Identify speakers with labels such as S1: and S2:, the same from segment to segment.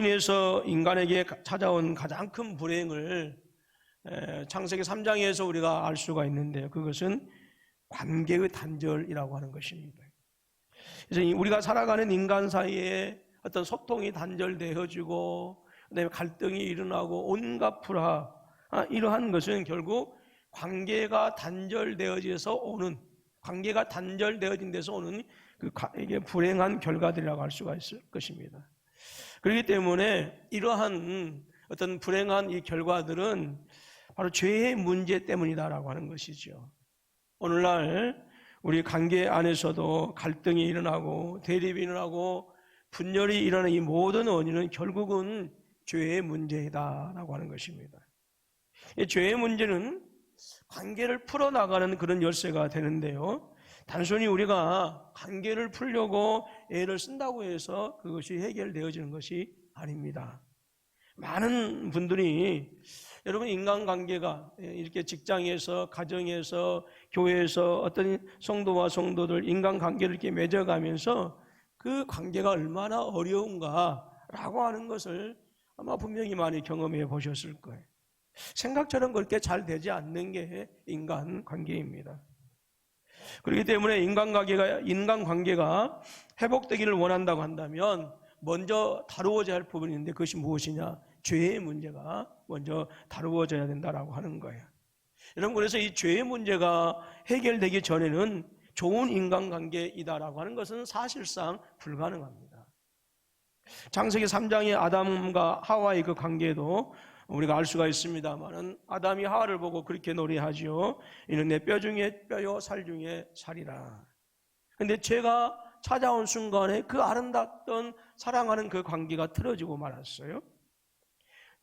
S1: 에서 인간에게 찾아온 가장 큰 불행을 창세기 3장에서 우리가 알 수가 있는데요. 그것은 관계의 단절이라고 하는 것입니다. 그래서 우리가 살아가는 인간 사이에 어떤 소통이 단절되어지고 그다음에 갈등이 일어나고 온갖 불화, 이러한 것은 결국 관계가 단절되어져서 오는, 관계가 단절되어진 데서 오는 이게 불행한 결과들이라고 할 수가 있을 것입니다. 그렇기 때문에 이러한 어떤 불행한 이 결과들은 바로 죄의 문제 때문이다라고 하는 것이죠. 오늘날 우리 관계 안에서도 갈등이 일어나고 대립이 일어나고 분열이 일어나는 이 모든 원인은 결국은 죄의 문제이다라고 하는 것입니다. 이 죄의 문제는 관계를 풀어나가는 그런 열쇠가 되는데요. 단순히 우리가 관계를 풀려고 애를 쓴다고 해서 그것이 해결되어지는 것이 아닙니다. 많은 분들이 여러분 인간관계가 이렇게 직장에서, 가정에서, 교회에서 어떤 성도와 성도들 인간관계를 이렇게 맺어가면서 그 관계가 얼마나 어려운가라고 하는 것을 아마 분명히 많이 경험해 보셨을 거예요. 생각처럼 그렇게 잘 되지 않는 게 인간관계입니다. 그렇기 때문에 인간관계가 회복되기를 원한다고 한다면 먼저 다루어져야 할 부분이 있는데 그것이 무엇이냐? 죄의 문제가 먼저 다루어져야 된다라고 하는 거예요. 여러분, 그래서 이 죄의 문제가 해결되기 전에는 좋은 인간관계이다라고 하는 것은 사실상 불가능합니다. 창세기 3장의 아담과 하와의 그 관계도 우리가 알 수가 있습니다만은 아담이 하와를 보고 그렇게 노래하지요. 이는 내 뼈 중에 뼈요 살 중에 살이라. 그런데 죄가 찾아온 순간에 그 아름답던 사랑하는 그 관계가 틀어지고 말았어요.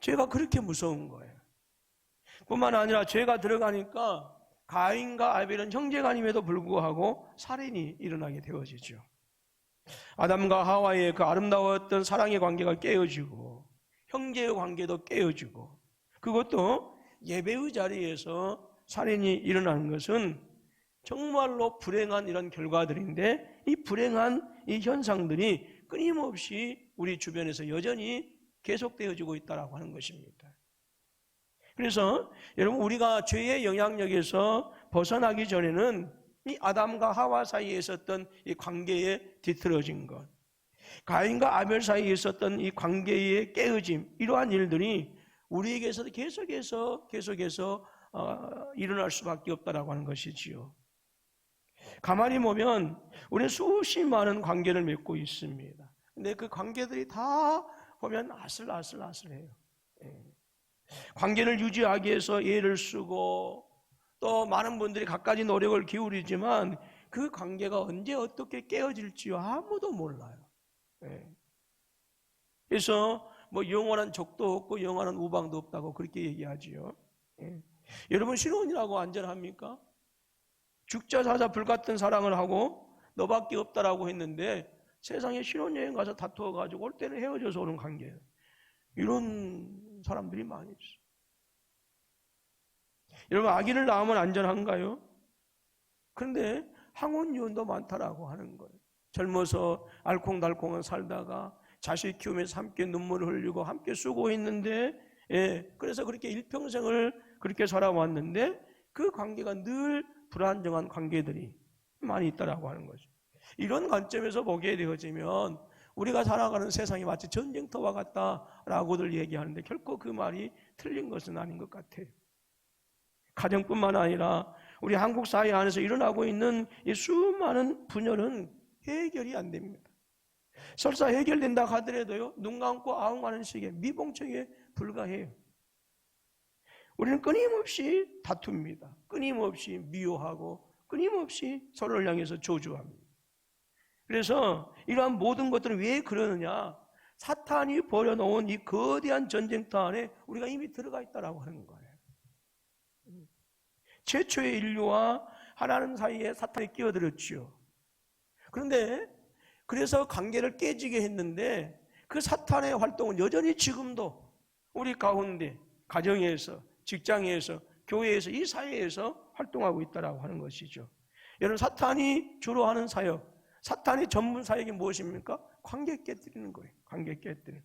S1: 죄가 그렇게 무서운 거예요. 뿐만 아니라 죄가 들어가니까 가인과 아벨은 형제간임에도 불구하고 살인이 일어나게 되어지죠. 아담과 하와의 그 아름다웠던 사랑의 관계가 깨어지고 형제의 관계도 깨어지고 그것도 예배의 자리에서 살인이 일어나는 것은 정말로 불행한 이런 결과들인데 이 불행한 이 현상들이 끊임없이 우리 주변에서 여전히 계속되어지고 있다고 하는 것입니다. 그래서 여러분 우리가 죄의 영향력에서 벗어나기 전에는 이 아담과 하와 사이에 있었던 이 관계에 뒤틀어진 것, 가인과 아벨 사이에 있었던 이 관계의 깨어짐, 이러한 일들이 우리에게서 계속해서 일어날 수밖에 없다라고 하는 것이지요. 가만히 보면 우리는 수없이 많은 관계를 맺고 있습니다. 근데 그 관계들이 다 보면 아슬아슬해요. 관계를 유지하기 위해서 애를 쓰고 또 많은 분들이 갖가지 노력을 기울이지만 그 관계가 언제 어떻게 깨어질지 아무도 몰라요. 그래서 뭐 영원한 적도 없고 영원한 우방도 없다고 그렇게 얘기하지요. 여러분 신혼이라고 안전합니까? 죽자 사자 불같은 사랑을 하고 너밖에 없다라고 했는데 세상에 신혼여행 가서 다투어가지고 올 때는 헤어져서 오는 관계예요. 이런 사람들이 많이 있어요. 여러분 아기를 낳으면 안전한가요? 그런데 항혼이혼도 많다라고 하는 거예요. 젊어서 알콩달콩한 살다가 자식 키우면서 함께 눈물을 흘리고 함께 수고했는데 그래서 그렇게 일평생을 그렇게 살아왔는데 그 관계가 늘 불안정한 관계들이 많이 있다라고 하는 거죠. 이런 관점에서 보게 되어지면 우리가 살아가는 세상이 마치 전쟁터와 같다라고들 얘기하는데 결코 그 말이 틀린 것은 아닌 것 같아요. 가정뿐만 아니라 우리 한국 사회 안에서 일어나고 있는 이 수많은 분열은 해결이 안 됩니다. 설사 해결된다 하더라도요, 눈 감고 아웅하는 식의 미봉책에 불과해요. 우리는 끊임없이 다툽니다. 끊임없이 미워하고 끊임없이 서로를 향해서 저주합니다. 그래서 이러한 모든 것들은 왜 그러느냐? 사탄이 벌여놓은 이 거대한 전쟁터 안에 우리가 이미 들어가 있다라고 하는 거예요. 최초의 인류와 하나님 사이에 사탄이 끼어들었죠. 그런데 그래서 관계를 깨지게 했는데 그 사탄의 활동은 여전히 지금도 우리 가운데 가정에서, 직장에서, 교회에서, 이 사회에서 활동하고 있다라고 하는 것이죠. 여러분 사탄이 주로 하는 사역, 사탄의 전문 사역이 무엇입니까? 관계 깨뜨리는 거예요. 관계 깨뜨리는.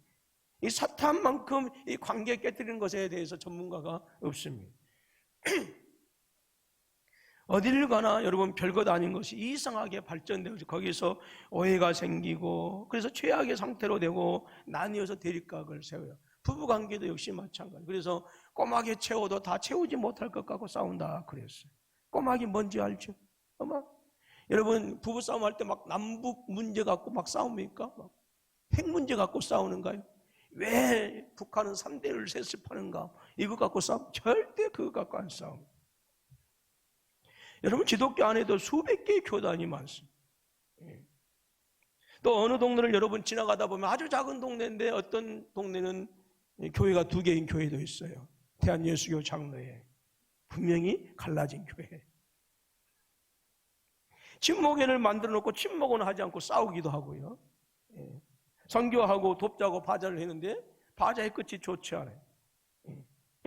S1: 이 사탄만큼 이 관계 깨뜨리는 것에 대해서 전문가가 없습니다. 어디를 가나 여러분 별것 아닌 것이 이상하게 발전되고 거기서 오해가 생기고 그래서 최악의 상태로 되고 나뉘어서 대립각을 세워요. 부부관계도 역시 마찬가지. 그래서 꼬막에 채워도 다 채우지 못할 것 같고 싸운다 그랬어요. 꼬막이 뭔지 알죠? 여러분 부부싸움 할 때 막 남북 문제 갖고 막 싸웁니까? 막 핵 문제 갖고 싸우는가요? 왜 북한은 3대를 세습하는가? 이거 갖고 싸움? 절대 그거 갖고 안 싸웁니다. 여러분 기독교 안에도 수백 개의 교단이 많습니다. 또 어느 동네를 여러분 지나가다 보면 아주 작은 동네인데 어떤 동네는 교회가 2개인 교회도 있어요. 대한예수교 장로회. 분명히 갈라진 교회. 친목회를 만들어 놓고 친목은 하지 않고 싸우기도 하고요. 선교하고 돕자고 바자를 했는데 바자의 끝이 좋지 않아요.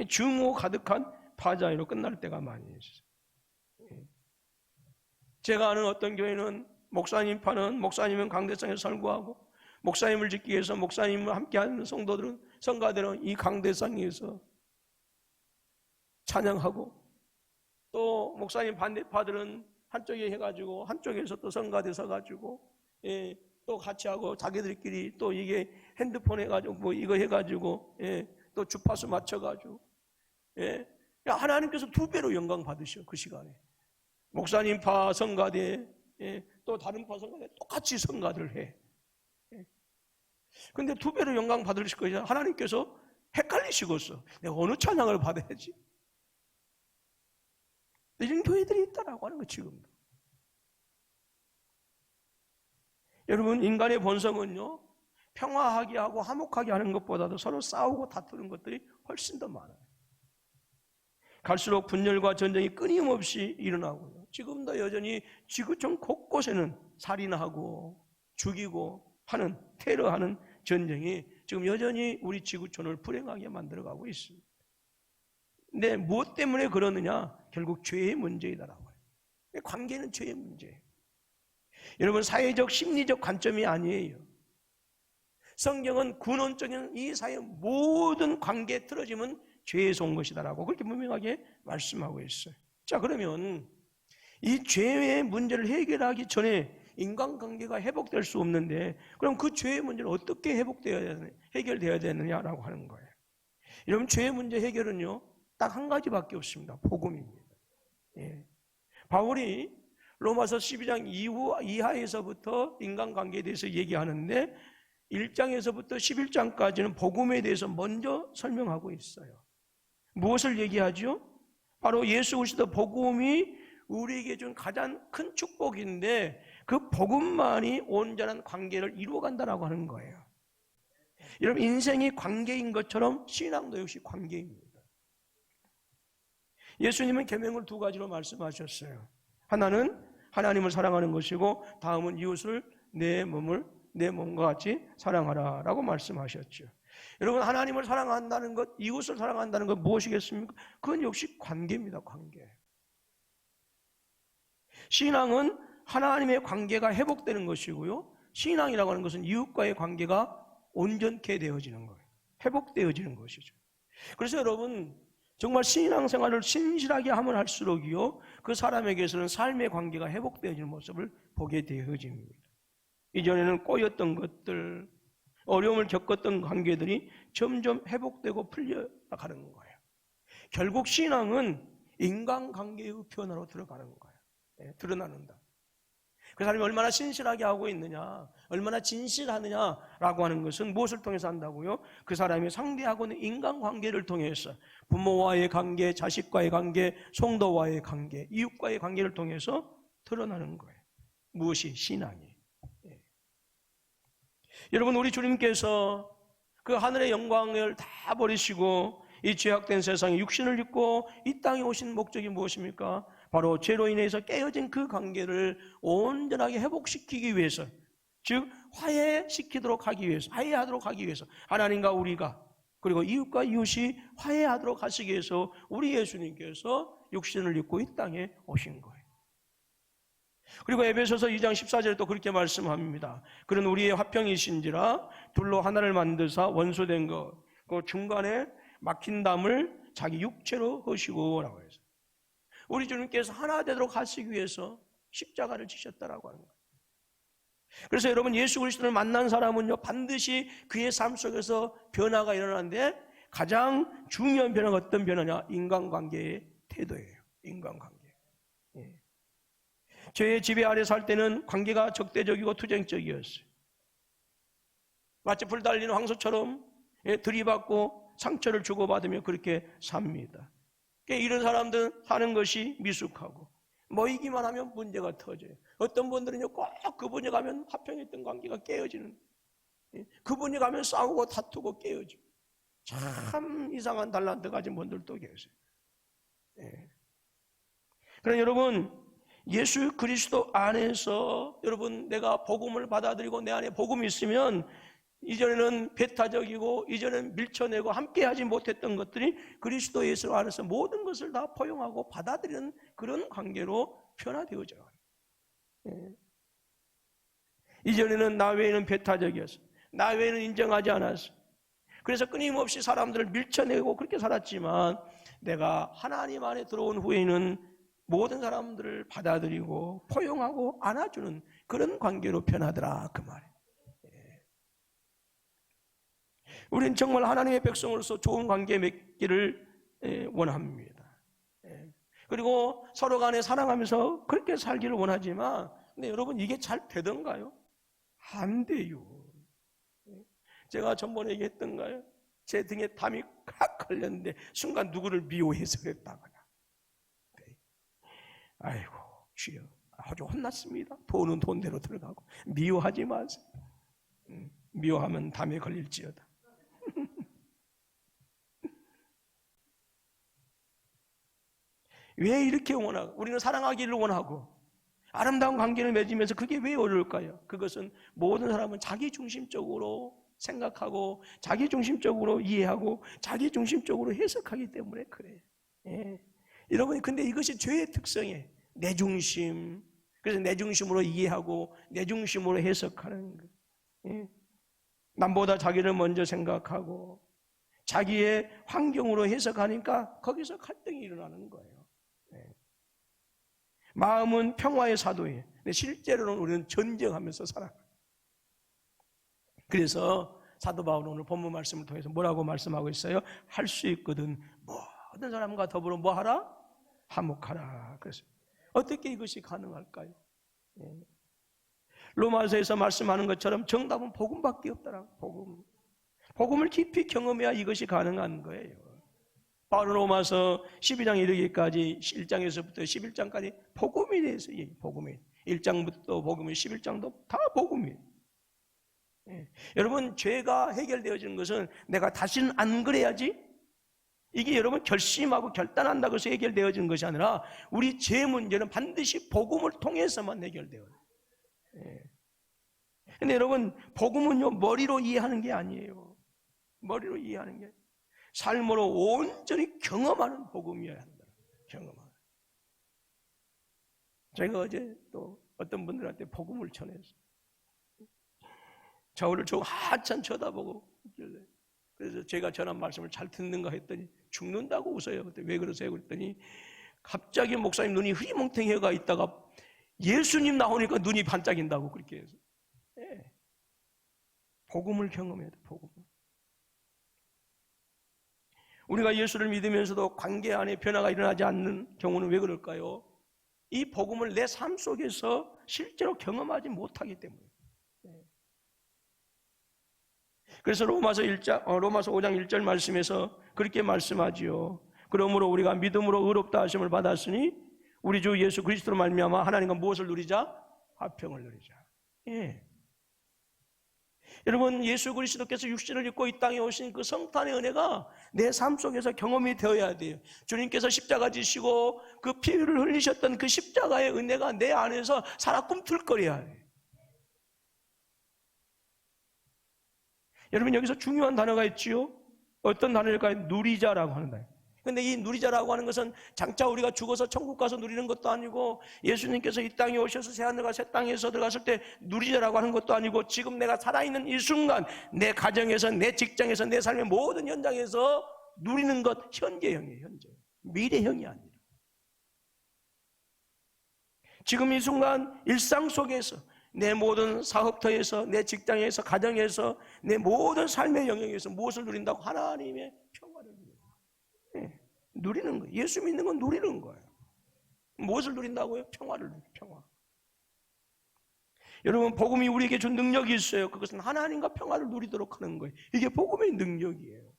S1: 증오 가득한 바자회로 끝날 때가 많이 있어요. 제가 아는 어떤 교회는 목사님 파는 목사님은 강대상에서 설교하고 목사님을 짓기 위해서 목사님과 함께하는 성도들은 성가들은 이 강대상에서 찬양하고 또 목사님 반대파들은 한쪽에 해가지고 한쪽에서 또 성가대 서가지고 또 같이 하고 자기들끼리 또 이게 핸드폰 해가지고 뭐 이거 해가지고 또 주파수 맞춰가지고 하나님께서 2배로 영광 받으셔 그 시간에 목사님 파 성가대 또 다른 파 성가대 똑같이 성가를 해. 근데 2배로 영광 받으실 거냐? 하나님께서 헷갈리시겠어. 내가 어느 찬양을 받아야지? 이런 교회들이 있다라고 하는 거 지금도. 여러분 인간의 본성은요 평화하게 하고 화목하게 하는 것보다도 서로 싸우고 다투는 것들이 훨씬 더 많아요. 갈수록 분열과 전쟁이 끊임없이 일어나고요. 지금도 여전히 지구촌 곳곳에는 살인하고 죽이고 하는 테러하는 전쟁이 지금 여전히 우리 지구촌을 불행하게 만들어가고 있습니다. 근데 무엇 때문에 그러느냐? 결국 죄의 문제이다라고 해요. 관계는 죄의 문제예요. 여러분 사회적 심리적 관점이 아니에요. 성경은 근원적인 이 사회의 모든 관계에 틀어지면 죄에서 온 것이다라고 그렇게 분명하게 말씀하고 있어요. 자 그러면 이 죄의 문제를 해결하기 전에 인간관계가 회복될 수 없는데 그럼 그 죄의 문제는 어떻게 해결되어야 되느냐라고 하는 거예요. 여러분 죄의 문제 해결은요 딱 한 가지밖에 없습니다. 복음입니다. 바울이 로마서 12장 이하에서부터 인간관계에 대해서 얘기하는데 1장에서부터 11장까지는 복음에 대해서 먼저 설명하고 있어요. 무엇을 얘기하죠? 바로 예수 그리스도 복음이 우리에게 준 가장 큰 축복인데 그 복음만이 온전한 관계를 이루어간다라고 하는 거예요. 여러분 인생이 관계인 것처럼 신앙도 역시 관계입니다. 예수님은 계명을 2가지로 말씀하셨어요. 하나는 하나님을 사랑하는 것이고 다음은 이웃을 내 몸과 같이 사랑하라라고 말씀하셨죠. 여러분 하나님을 사랑한다는 것, 이웃을 사랑한다는 것 무엇이겠습니까? 그건 역시 관계입니다. 관계. 신앙은 하나님의 관계가 회복되는 것이고요. 신앙이라고 하는 것은 이웃과의 관계가 온전케 되어지는 거예요. 회복되어지는 것이죠. 그래서 여러분 정말 신앙생활을 신실하게 하면 할수록이요 그 사람에게서는 삶의 관계가 회복되어지는 모습을 보게 되어집니다. 이전에는 꼬였던 것들, 어려움을 겪었던 관계들이 점점 회복되고 풀려가는 거예요. 결국 신앙은 인간관계의 변화로 들어가는 거예요. 드러나는다. 그 사람이 얼마나 신실하게 하고 있느냐, 얼마나 진실하느냐라고 하는 것은 무엇을 통해서 한다고요? 그 사람이 상대하고 있는 인간관계를 통해서 부모와의 관계, 자식과의 관계, 성도와의 관계, 이웃과의 관계를 통해서 드러나는 거예요. 무엇이? 신앙이. 여러분 우리 주님께서 그 하늘의 영광을 다 버리시고 이 죄악된 세상에 육신을 입고 이 땅에 오신 목적이 무엇입니까? 바로 죄로 인해서 깨어진 그 관계를 온전하게 회복시키기 위해서, 즉 화해시키도록 하기 위해서, 화해하도록 하기 위해서 하나님과 우리가 그리고 이웃과 이웃이 화해하도록 하시기 위해서 우리 예수님께서 육신을 입고 이 땅에 오신 거예요. 그리고 에베소서 2장 14절에 또 그렇게 말씀합니다. 그는 우리의 화평이신지라 둘로 하나를 만드사 원수된 것, 그 중간에 막힌 담을 자기 육체로 허시고 라고 해서 우리 주님께서 하나 되도록 하시기 위해서 십자가를 지셨다라고 하는 거예요. 그래서 여러분, 예수 그리스도를 만난 사람은요 반드시 그의 삶 속에서 변화가 일어나는데 가장 중요한 변화가 어떤 변화냐? 인간관계의 태도예요. 인간관계. 예. 저의 지배 아래 살 때는 관계가 적대적이고 투쟁적이었어요. 마치 불 달리는 황소처럼 들이받고 상처를 주고받으며 그렇게 삽니다. 이런 사람들은 사는 것이 미숙하고 모이기만 하면 문제가 터져요. 어떤 분들은요 꼭 그분이 가면 화평했던 관계가 깨어지는, 그분이 가면 싸우고 다투고 깨어지고 참 이상한 달란트 가진 분들도 계세요. 그러나 여러분, 예수 그리스도 안에서 여러분 내가 복음을 받아들이고 내 안에 복음이 있으면 이전에는 배타적이고 이전에는 밀쳐내고 함께하지 못했던 것들이 그리스도 예수 안에서 모든 것을 다 포용하고 받아들이는 그런 관계로 변화되어져요. 이전에는 나 외에는 배타적이었어. 나 외에는 인정하지 않았어. 그래서 끊임없이 사람들을 밀쳐내고 그렇게 살았지만 내가 하나님 안에 들어온 후에는 모든 사람들을 받아들이고 포용하고 안아주는 그런 관계로 변하더라 그 말이에요. 우리는 정말 하나님의 백성으로서 좋은 관계 맺기를 원합니다. 그리고 서로 간에 사랑하면서 그렇게 살기를 원하지만 근데 여러분 이게 잘 되던가요? 안 돼요. 제가 전번에 얘기했던가요? 제 등에 담이 칵 걸렸는데 순간 누구를 미워해서 그랬다거나. 아이고 주여 아주 혼났습니다. 돈은 돈대로 들어가고 미워하지 마세요. 미워하면 담에 걸릴지어다. 왜 이렇게 원하고 우리는 사랑하기를 원하고 아름다운 관계를 맺으면서 그게 왜 어려울까요? 그것은 모든 사람은 자기중심적으로 생각하고 자기중심적으로 이해하고 자기중심적으로 해석하기 때문에 그래요. 여러분 근데 이것이 죄의 특성이에요. 내중심. 그래서 내중심으로 이해하고 내중심으로 해석하는 거예요. 남보다 자기를 먼저 생각하고 자기의 환경으로 해석하니까 거기서 갈등이 일어나는 거예요. 마음은 평화의 사도예요. 근데 실제로는 우리는 전쟁하면서 살아가요. 그래서 사도 바울은 오늘 본문 말씀을 통해서 뭐라고 말씀하고 있어요? 할 수 있거든 모든 사람과 더불어 뭐 하라? 화목하라. 그래서 어떻게 이것이 가능할까요? 로마서에서 말씀하는 것처럼 정답은 복음밖에 없더라. 복음을 깊이 경험해야 이것이 가능한 거예요. 바울은 로마서 12장 이르기까지 1장에서부터 11장까지 복음에 대해서 복음에 1장부터 복음에 11장도 다 복음이에요. 여러분 죄가 해결되어지는 것은 내가 다시는 안 그래야지 이게 여러분 결심하고 결단한다고 해서 해결되어지는 것이 아니라 우리 죄 문제는 반드시 복음을 통해서만 해결돼요. 근데 여러분 복음은요 머리로 이해하는 게 아니에요. 머리로 이해하는 게 삶으로 온전히 경험하는 복음이어야 한다. 경험하는. 제가 어제 또 어떤 분들한테 복음을 전했어요. 저를 좀 한참 쳐다보고 그래서 제가 전한 말씀을 잘 듣는가 했더니 죽는다고 웃어요. 그때 왜 그러세요? 그랬더니 갑자기 목사님 눈이 흐리멍텅해가 있다가 예수님 나오니까 눈이 반짝인다고 그렇게 해서 복음을 경험해야 돼. 복음을. 우리가 예수를 믿으면서도 관계 안에 변화가 일어나지 않는 경우는 왜 그럴까요? 이 복음을 내 삶 속에서 실제로 경험하지 못하기 때문에. 그래서 로마서 5장 1절 말씀에서 그렇게 말씀하지요. 그러므로 우리가 믿음으로 의롭다 하심을 받았으니 우리 주 예수 그리스도로 말미암아 하나님과 무엇을 누리자? 화평을 누리자. 여러분 예수 그리스도께서 육신을 입고 이 땅에 오신 그 성탄의 은혜가 내 삶 속에서 경험이 되어야 돼요. 주님께서 십자가 지시고 그 피를 흘리셨던 그 십자가의 은혜가 내 안에서 살아 꿈틀거려야 해요. 여러분 여기서 중요한 단어가 있지요. 어떤 단어일까요? 누리자라고 하는 단어. 근데 이 누리자라고 하는 것은 장차 우리가 죽어서 천국 가서 누리는 것도 아니고 예수님께서 이 땅에 오셔서 새하늘과 새 땅에서 들어갔을 때 누리자라고 하는 것도 아니고 지금 내가 살아있는 이 순간 내 가정에서 내 직장에서 내 삶의 모든 현장에서 누리는 것 현재형이에요. 현재. 미래형이 아니라 지금 이 순간 일상 속에서 내 모든 사업터에서 내 직장에서 가정에서 내 모든 삶의 영역에서 무엇을 누린다고? 하나님의 평화를 누리는 거예요. 누리는 거예요. 예수 믿는 건 누리는 거예요. 무엇을 누린다고요? 평화를 누려요. 평화. 여러분 복음이 우리에게 준 능력이 있어요. 그것은 하나님과 평화를 누리도록 하는 거예요. 이게 복음의 능력이에요.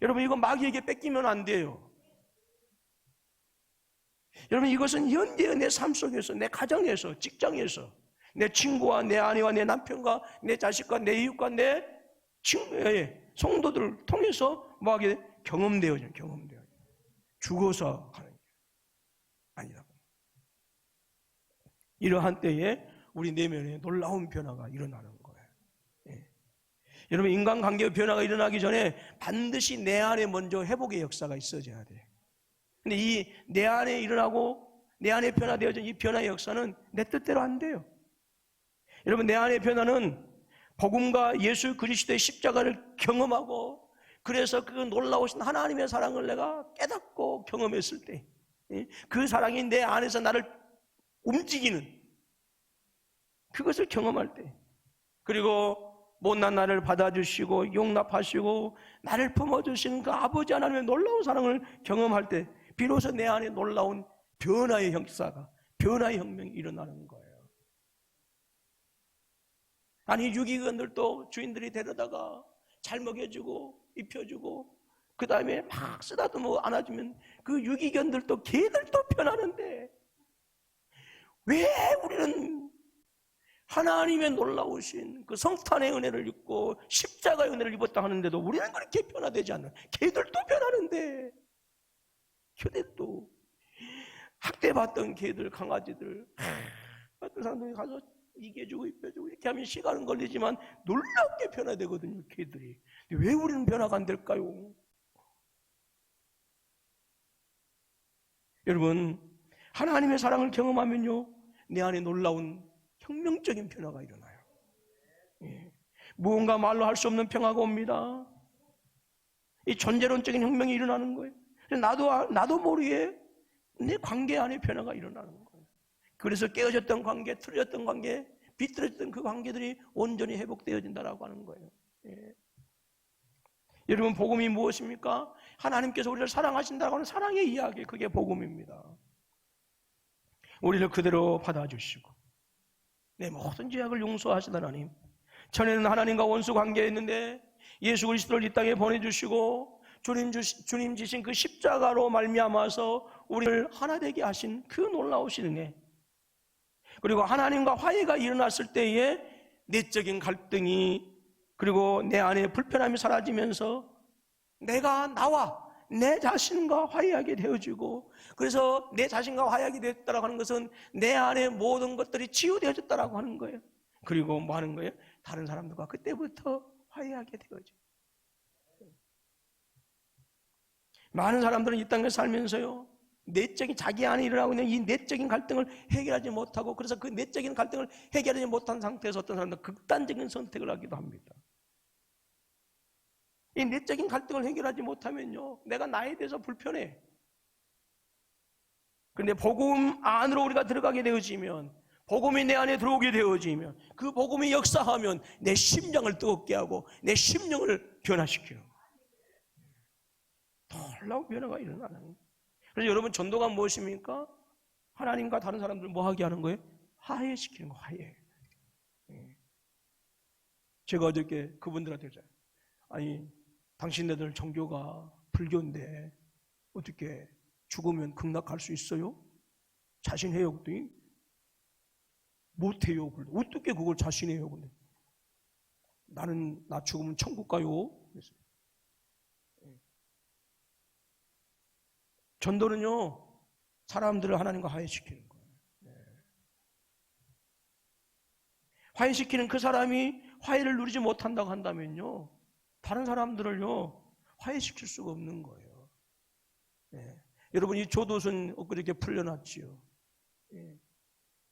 S1: 여러분 이거 마귀에게 뺏기면 안 돼요. 여러분 이것은 현재의 내 삶 속에서 내 가정에서 직장에서 내 친구와 내 아내와 내 남편과 내 자식과 내 이웃과 내 친구의 성도들을 통해서 뭐하게 경험되어져. 죽어서 하는 게 아니라고. 이러한 때에 우리 내면에 놀라운 변화가 일어나는 거예요. 여러분 인간관계의 변화가 일어나기 전에 반드시 내 안에 먼저 회복의 역사가 있어져야 돼요. 근데 이 내 안에 일어나고 내 안에 변화되어진 이 변화의 역사는 내 뜻대로 안 돼요. 여러분 내 안의 변화는 복음과 예수 그리스도의 십자가를 경험하고 그래서 그 놀라우신 하나님의 사랑을 내가 깨닫고 경험했을 때 그 사랑이 내 안에서 나를 움직이는 그것을 경험할 때 그리고 못난 나를 받아주시고 용납하시고 나를 품어주시는 그 아버지 하나님의 놀라운 사랑을 경험할 때 비로소 내 안에 놀라운 변화의 역사가 변화의 혁명이 일어나는 거예요. 아니 유기견들도 주인들이 데려다가 잘 먹여주고 입혀주고 그 다음에 막 쓰다듬어 안아주면 그 유기견들도 개들도 변하는데 왜 우리는 하나님의 놀라우신 그 성탄의 은혜를 입고 십자가의 은혜를 입었다 하는데도 우리는 그렇게 변화되지 않는 개들도 변하는데 개들도 학대받던 개들 강아지들 같은 사람들이 가서 이겨주고 입혀주고 이렇게 하면 시간은 걸리지만 놀랍게 변화되거든요 개들이. 왜 우리는 변화가 안 될까요? 여러분 하나님의 사랑을 경험하면요 내 안에 놀라운 혁명적인 변화가 일어나요. 무언가 말로 할 수 없는 평화가 옵니다. 이 존재론적인 혁명이 일어나는 거예요. 나도 모르게 내 관계 안에 변화가 일어나는 거예요. 그래서 깨어졌던 관계, 틀어졌던 관계, 비틀어졌던 그 관계들이 온전히 회복되어진다라고 하는 거예요. 여러분 복음이 무엇입니까? 하나님께서 우리를 사랑하신다고 하는 사랑의 이야기, 그게 복음입니다. 우리를 그대로 받아주시고 내 모든 죄악을 용서하시는 하나님, 전에는 하나님과 원수 관계였는데 예수 그리스도를 이 땅에 보내주시고 주님 지신 그 십자가로 말미암아서 우리를 하나 되게 하신 그 놀라우신 은혜, 그리고 하나님과 화해가 일어났을 때에 내적인 갈등이 그리고 내 안에 불편함이 사라지면서 내가 나와 내 자신과 화해하게 되어지고, 그래서 내 자신과 화해하게 되었다고 하는 것은 내 안에 모든 것들이 치유되어졌다고 하는 거예요. 그리고 뭐 하는 거예요? 다른 사람들과 그때부터 화해하게 되어져. 많은 사람들은 이 땅에 살면서요 내적인 자기 안에 일어나고 있는 이 내적인 갈등을 해결하지 못하고, 그래서 그 내적인 갈등을 해결하지 못한 상태에서 어떤 사람들은 극단적인 선택을 하기도 합니다. 이 내적인 갈등을 해결하지 못하면요 내가 나에 대해서 불편해. 그런데 복음 안으로 우리가 들어가게 되어지면, 복음이 내 안에 들어오게 되어지면, 그 복음이 역사하면 내 심장을 뜨겁게 하고 내 심령을 변화시키는 거예요. 놀라운 변화가 일어나는 거예요. 그래서 여러분 전도가 무엇입니까? 하나님과 다른 사람들을 뭐 하게 하는 거예요? 화해시키는 거예요. 화해. 제가 어저께 그분들한테 했잖아요. 아니 당신네들 종교가 불교인데 어떻게 죽으면 극락할 수 있어요? 자신해요? 그랬더니 못해요. 어떻게 그걸 자신해요? 근데 나 죽으면 천국 가요. 그랬어요. 전도는요 사람들을 하나님과 화해시키는 거예요. 화해시키는 그 사람이 화해를 누리지 못한다고 한다면요 다른 사람들을요 화해시킬 수가 없는 거예요. 예. 여러분 이 조두순 엊그저께 풀려났지요. 예.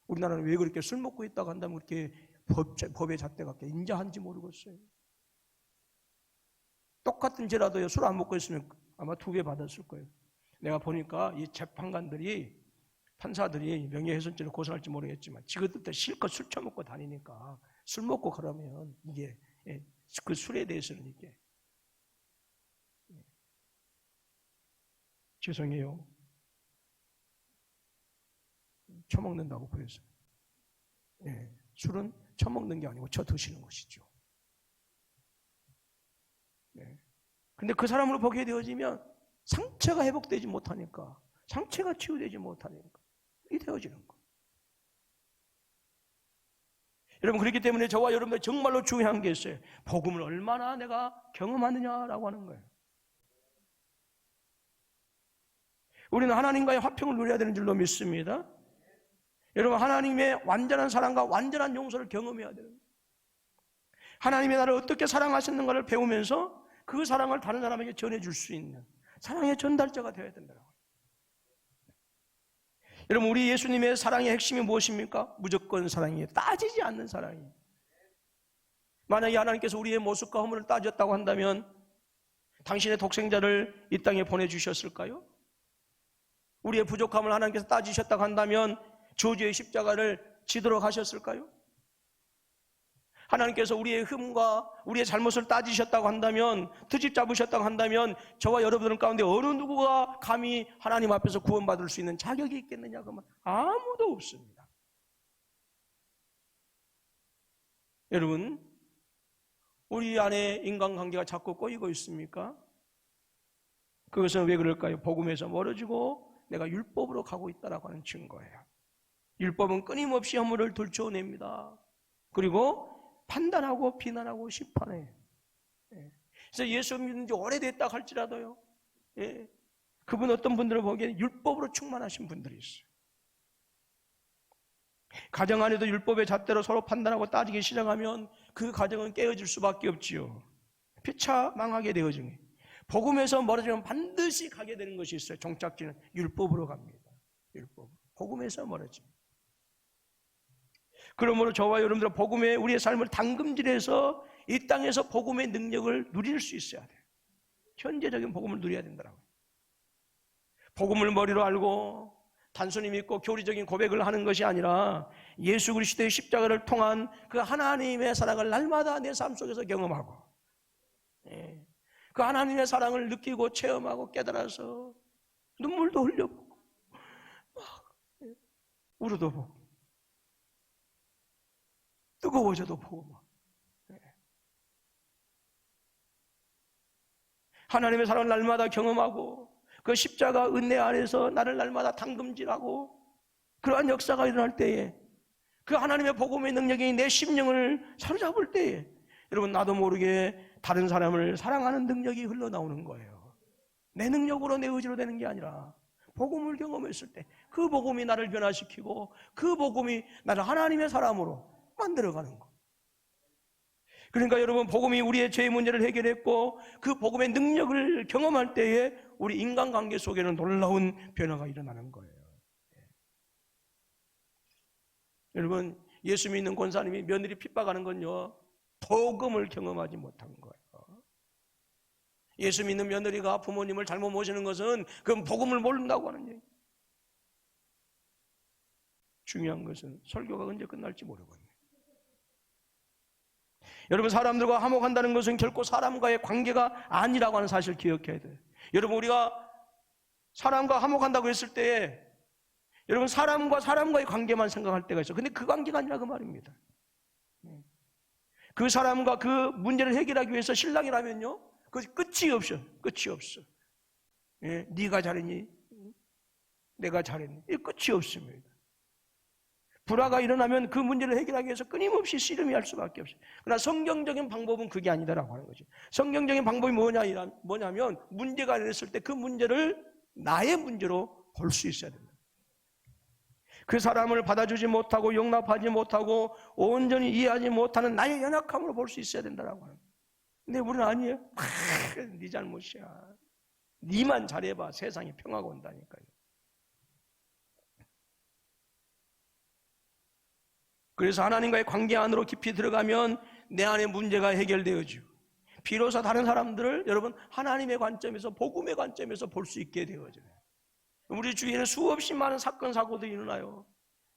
S1: 우리나라는 왜 그렇게 술 먹고 있다고 한다면 그렇게 법의 잣대가 인자한지 모르겠어요. 똑같은 죄라도요, 술 안 먹고 있으면 아마 2배 받았을 거예요. 내가 보니까 이 재판관들이, 판사들이 명예훼손죄로 고소할지 모르겠지만 지그들 실컷 술 처먹고 다니니까 술 먹고 그러면 이게 그 술에 대해서는 이게 죄송해요. 처먹는다고 보여서. 술은 처먹는 게 아니고 처드시는 것이죠. 근데 그 사람으로 보게 되어지면 상처가 회복되지 못하니까, 상처가 치유되지 못하니까 이 되어지는 거. 여러분 그렇기 때문에 저와 여러분들 정말로 중요한 게 있어요. 복음을 얼마나 내가 경험하느냐라고 하는 거예요. 우리는 하나님과의 화평을 누려야 되는 줄로 믿습니다. 여러분 하나님의 완전한 사랑과 완전한 용서를 경험해야 되는 거예요. 하나님이 나를 어떻게 사랑하셨는가를 배우면서 그 사랑을 다른 사람에게 전해줄 수 있는 사랑의 전달자가 되어야 된다고. 여러분 우리 예수님의 사랑의 핵심이 무엇입니까? 무조건 사랑이에요. 따지지 않는 사랑이에요. 만약에 하나님께서 우리의 모습과 허물을 따졌다고 한다면 당신의 독생자를 이 땅에 보내주셨을까요? 우리의 부족함을 하나님께서 따지셨다고 한다면 저주의 십자가를 지도록 하셨을까요? 하나님께서 우리의 흠과 우리의 잘못을 따지셨다고 한다면, 트집 잡으셨다고 한다면 저와 여러분들 가운데 어느 누구가 감히 하나님 앞에서 구원받을 수 있는 자격이 있겠느냐? 그러면 아무도 없습니다. 여러분 우리 안에 인간관계가 자꾸 꼬이고 있습니까? 그것은 왜 그럴까요? 복음에서 멀어지고 내가 율법으로 가고 있다라고 하는 증거예요. 율법은 끊임없이 허물을 들춰냅니다. 그리고 판단하고 비난하고 심판해요. 그래서 예수 믿는 지 오래됐다 할지라도요, 그분 어떤 분들을 보기에는 율법으로 충만하신 분들이 있어요. 가정 안에도 율법의 잣대로 서로 판단하고 따지기 시작하면 그 가정은 깨어질 수밖에 없지요. 피차 망하게 되어지니 복음에서 멀어지면 반드시 가게 되는 것이 있어요. 종착지는 율법으로 갑니다. 율법. 복음에서 멀어집니다. 그러므로 저와 여러분들은 복음의 우리의 삶을 당금질해서 이 땅에서 복음의 능력을 누릴 수 있어야 돼요. 현재적인 복음을 누려야 된다고요. 복음을 머리로 알고 단순히 믿고 교리적인 고백을 하는 것이 아니라 예수 그리스도의 십자가를 통한 그 하나님의 사랑을 날마다 내 삶 속에서 경험하고, 그 하나님의 사랑을 느끼고 체험하고 깨달아서 눈물도 흘려보고 막 울어도 보고 뜨거워져도 보고 막. 하나님의 사랑을 날마다 경험하고 그 십자가 은혜 안에서 나를 날마다 당금질하고 그러한 역사가 일어날 때에 그 하나님의 복음의 능력이 내 심령을 사로잡을 때에 여러분 나도 모르게 다른 사람을 사랑하는 능력이 흘러나오는 거예요. 내 능력으로 내 의지로 되는 게 아니라 복음을 경험했을 때 그 복음이 나를 변화시키고 그 복음이 나를 하나님의 사람으로 만들어가는 거. 그러니까 여러분 복음이 우리의 죄의 문제를 해결했고 그 복음의 능력을 경험할 때에 우리 인간관계 속에는 놀라운 변화가 일어나는 거예요. 여러분 예수 믿는 권사님이 며느리 핍박하는 건요 복음을 경험하지 못한 거예요. 예수 믿는 며느리가 부모님을 잘못 모시는 것은 그건 복음을 모른다고 하는 얘기예요. 중요한 것은 설교가 언제 끝날지 모르거든요. 여러분 사람들과 화목한다는 것은 결코 사람과의 관계가 아니라고 하는 사실을 기억해야 돼요. 여러분 우리가 사람과 화목한다고 했을 때에 여러분 사람과 사람과의 관계만 생각할 때가 있어요. 근데 그 관계가 아니라 그 말입니다. 그 사람과 그 문제를 해결하기 위해서 신랑이라면요 그 끝이 없어. 끝이 없어. 네가 잘했니? 내가 잘했니? 이 끝이 없습니다. 불화가 일어나면 그 문제를 해결하기 위해서 끊임없이 씨름이 할 수밖에 없어요. 그러나 성경적인 방법은 그게 아니다라고 하는 거죠. 성경적인 방법이 뭐냐면 문제가 일어났을 때 그 문제를 나의 문제로 볼 수 있어야 됩니다. 그 사람을 받아주지 못하고 용납하지 못하고 온전히 이해하지 못하는 나의 연약함으로 볼 수 있어야 된다라고 하는 거예요. 근데 우리는 아니에요. 네 잘못이야. 니만 잘해봐. 세상에 평화가 온다니까요. 그래서 하나님과의 관계 안으로 깊이 들어가면 내 안의 문제가 해결되어지고, 비로소 다른 사람들을 여러분 하나님의 관점에서, 복음의 관점에서 볼 수 있게 되어져요. 우리 주위에는 수없이 많은 사건 사고들이 일어나요.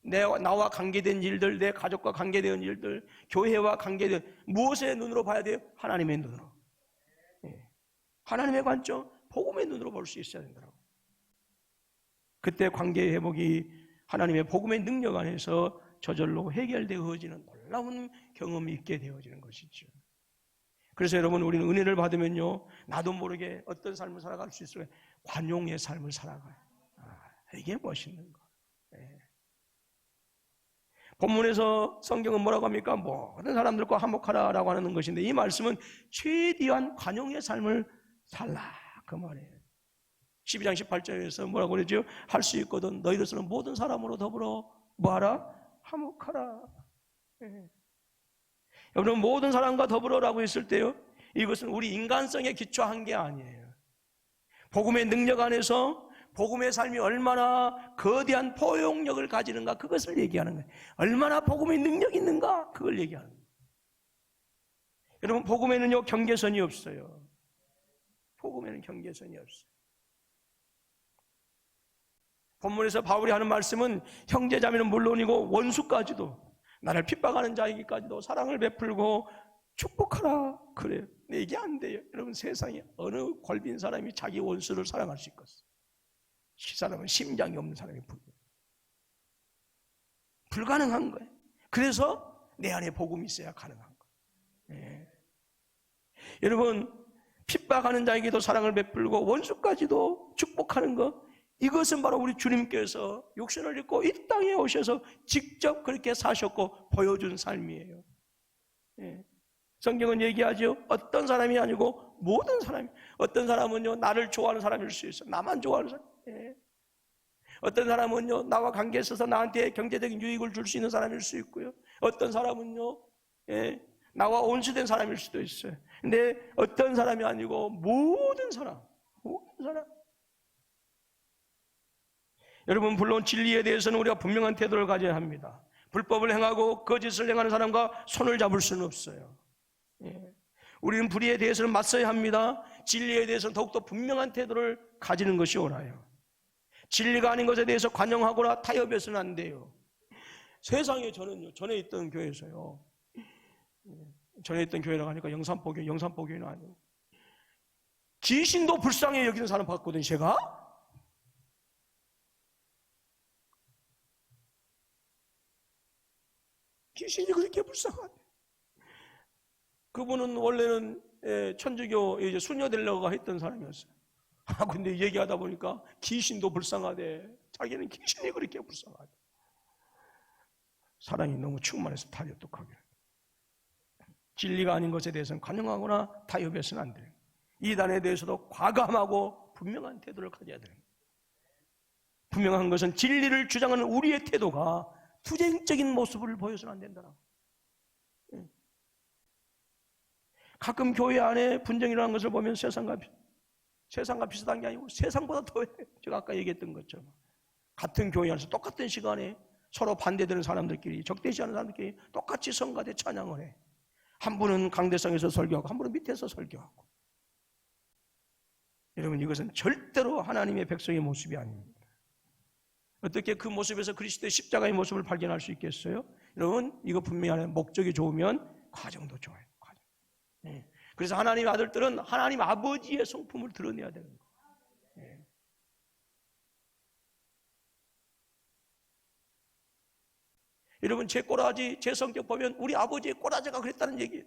S1: 나와 관계된 일들, 내 가족과 관계된 일들, 교회와 관계된, 무엇의 눈으로 봐야 돼요? 하나님의 눈으로. 하나님의 관점, 복음의 눈으로 볼 수 있어야 된다고. 그때 관계의 회복이 하나님의 복음의 능력 안에서 저절로 해결되어지는 놀라운 경험이 있게 되어지는 것이죠. 그래서 여러분, 우리는 은혜를 받으면요, 나도 모르게 어떤 삶을 살아갈 수 있어요. 관용의 삶을 살아가요. 이게 멋있는 거. 본문에서 성경은 뭐라고 합니까? 모든 사람들과 화목하라라고 하는 것인데, 이 말씀은 최대한 관용의 삶을 살라, 그 말이에요. 12장 18절에서 뭐라고 그러죠? 할 수 있거든 너희로서는 모든 사람으로 더불어 뭐하라? 화목하라. 여러분, 모든 사람과 더불어라고 했을 때요, 이것은 우리 인간성에 기초한 게 아니에요. 복음의 능력 안에서 복음의 삶이 얼마나 거대한 포용력을 가지는가, 그것을 얘기하는 거예요. 얼마나 복음의 능력이 있는가, 그걸 얘기하는 거예요. 여러분, 복음에는요 경계선이 없어요. 복음에는 경계선이 없어요. 본문에서 바울이 하는 말씀은 형제자매는 물론이고 원수까지도, 나를 핍박하는 자에게까지도 사랑을 베풀고 축복하라, 그래요. 근데 이게 안 돼요. 여러분, 세상에 어느 골빈 사람이 자기 원수를 사랑할 수 있겠어요? 이 사람은 심장이 없는 사람이 불가능한 거예요. 그래서 내 안에 복음이 있어야 가능한 거예요. 여러분, 핍박하는 자에게도 사랑을 베풀고 원수까지도 축복하는 것, 이것은 바로 우리 주님께서 육신을 입고 이 땅에 오셔서 직접 그렇게 사셨고 보여준 삶이에요. 성경은 얘기하죠. 어떤 사람이 아니고 모든 사람이. 어떤 사람은요, 나를 좋아하는 사람일 수 있어요. 나만 좋아하는 사람. 어떤 사람은요, 나와 관계에 있어서 나한테 경제적인 유익을 줄 수 있는 사람일 수 있고요. 어떤 사람은요, 나와 온수된 사람일 수도 있어요. 근데 어떤 사람이 아니고 모든 사람. 여러분, 물론 진리에 대해서는 우리가 분명한 태도를 가져야 합니다. 불법을 행하고 거짓을 행하는 사람과 손을 잡을 수는 없어요. 우리는 불의에 대해서는 맞서야 합니다. 진리에 대해서는 더욱더 분명한 태도를 가지는 것이 옳아요. 진리가 아닌 것에 대해서 관용하거나 타협해서는 안 돼요. 세상에 저는요, 전에 있던 교회에서요, 전에 있던 교회라고 하니까 영산포교회는 아니고, 귀신도 불쌍해 여기는 사람 봤거든요, 제가. 귀신이 그렇게 불쌍하대. 그분은 원래는 천주교 이제 수녀 되려고 했던 사람이었어요. 근데 얘기하다 보니까 귀신도 불쌍하대. 자기는 귀신이 그렇게 불쌍하대. 사랑이 너무 충만해서 타협독하게. 진리가 아닌 것에 대해서는 관용하거나 타협해서는 안 돼요. 이단에 대해서도 과감하고 분명한 태도를 가져야 돼요. 분명한 것은 진리를 주장하는 우리의 태도가 투쟁적인 모습을 보여서는 안 된다라고. 가끔 교회 안에 분쟁이라는 것을 보면 세상과 비슷한 게 아니고 세상보다 더해. 제가 아까 얘기했던 것처럼 같은 교회 안에서 똑같은 시간에 서로 반대되는 사람들끼리, 적대시하는 사람들끼리 똑같이 성가대 찬양을 해. 한 분은 강대상에서 설교하고 한 분은 밑에서 설교하고. 여러분, 이것은 절대로 하나님의 백성의 모습이 아닙니다. 어떻게 그 모습에서 그리스도의 십자가의 모습을 발견할 수 있겠어요? 여러분, 이거 분명히 하는 목적이 좋으면 과정도 좋아요. 과정. 그래서 하나님의 아들들은 하나님 아버지의 성품을 드러내야 되는 거예요. 여러분, 제 꼬라지, 제 성격 보면 우리 아버지의 꼬라지가 그랬다는 얘기예요.